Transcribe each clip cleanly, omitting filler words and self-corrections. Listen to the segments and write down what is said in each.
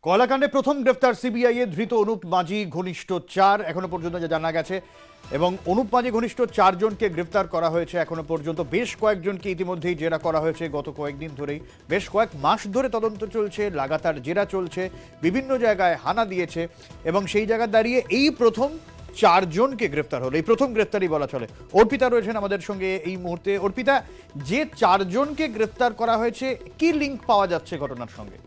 কয়লাকাণ্ডে প্রথম গ্রেফতার সিবিআই এ ধৃত অনুপ মাঝি ঘনিষ্ঠ 4 এখনো পর্যন্ত যা জানা গেছে, এবং অনুপ মাঝি ঘনিষ্ঠ 4 জনকে গ্রেফতার করা হয়েছে এখনো পর্যন্ত। বেশ কয়েকজনকে ইতিমধ্যেই জেরা করা হয়েছে গত কয়েকদিন ধরেই, বেশ কয়েক মাস ধরে তদন্ত চলছে, লাগাতার জেরা চলছে, বিভিন্ন জায়গায় হানা দিয়েছে, এবং সেই জায়গায় দাঁড়িয়ে এই প্রথম 4 জনকে গ্রেফতার হলো। এই প্রথম গ্রেফতারই বলা চলে। অর্পিতা রয়েছেন আমাদের সঙ্গে এই মুহূর্তে। অর্পিতা, যে 4 জনকে গ্রেফতার করা হয়েছে, কি লিঙ্ক পাওয়া যাচ্ছে ঘটনার সঙ্গে?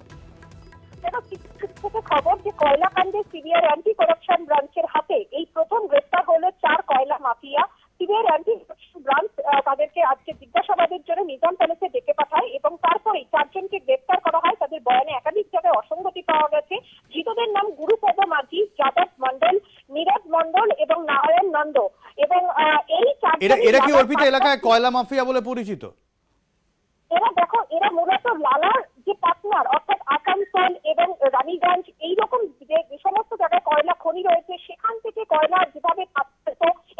খবর যে কয়লাকাণ্ডে সিবিআই অ্যান্টি করাপশন ব্রাঞ্চের হাতে এই প্রথম গ্রেফতার হলো 4 কয়লা mafia. CBI anti corruption branch তাদেরকে আজকে জিজ্ঞাসাবাদের জন্য নিজাম প্যালেসে ডেকে পাঠায় এবং তারপরেই 4 জনকে গ্রেফতার করা হয়। তাদের বয়ানে একাধিক জায়গায় অসঙ্গতি পাওয়া গেছে। ধৃতদের নাম গুরুপদ মাঝি, যাদব মন্ডল, নীরজ মন্ডল এবং নারায়ণ নন্দ। এবং এই 4 এরা কি অর্পিতা এলাকায় কয়লা মাফিয়া বলে পরিচিত? এরা দেখো, এরা মূলত লালার যে পার্টনার অর্থাৎ আসানসোল এবং রানীগঞ্জ এইরকম যে সমস্ত জায়গায় কয়লা খনি রয়েছে সেখান থেকে কয়লা যেভাবে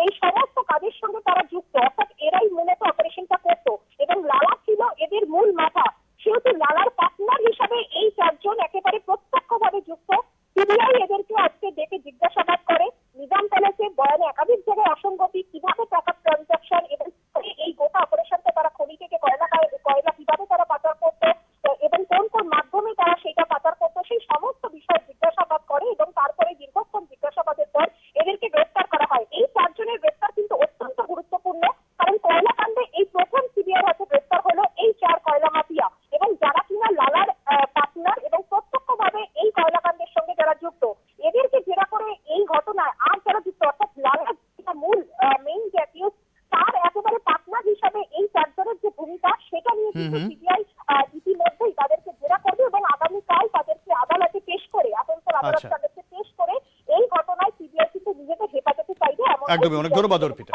এই সমস্ত কাজের সঙ্গে তারা যুক্ত, অর্থাৎ এরাই মূলত অপারেশনটা করতো এবং লালা ছিল এদের মূল মাথা। সেহেতু লালার পার্টনার হিসাবে এই 4 জন একেবারে প্রত্যক্ষভাবে যুক্ত। সিবিআই এদেরকে আজকে ডেকে জিজ্ঞাসাবাদ করে। নিজাম প্যালেসে বয়ানে একাধিক জায়গায় অসঙ্গতি, কিভাবে টাকা ট্রানজাকশন এবং এই গোটা অপারেশনটা তারা খনি থেকে কয়লা কিভাবে তারা পাচার করতো এবং কোন কোন মাধ্যমে তারা সেটা পাচার করতো সেই সমস্ত বিষয় জিজ্ঞাসাবাদ করে এবং তারপরে দীর্ঘক্ষণ জিজ্ঞাসাবাদের পর এদেরকে গ্রেফতার করা হয়। এই 4 জনের গ্রেফতার কিন্তু অত্যন্ত গুরুত্বপূর্ণ, কারণ কয়লাকাণ্ডে এই প্রথম সিবিআই হাতে গ্রেফতার হলো এই 4 কয়লা মাফিয়া এবং যারা কিনা লালার পার্টনার এবং প্রত্যক্ষভাবে এই কয়লাকাণ্ডের সঙ্গে যারা যুক্ত। এদেরকে জেরা করে এই ঘটনায় আর যারা যুক্ত অর্থাৎ লালার মূল মেইন যে অ্যাকিউজ তার একেবারে পার্টনার হিসাবে এই 4 জনের যে ভূমিকা সেটা নিয়ে কিন্তু সিবিআই ইতিমধ্যেই তাদেরকে জেরা করবে এবং আগামীকাল তাদেরকে আদালতে পেশ করে আসানসোল আদালত তাদেরকে পেশ করে এই ঘটনায় সিবিআই কিন্তু নিজেদের হেফাজতে চাইবে। একদমই, অনেক ধন্যবাদ অর্পিতা।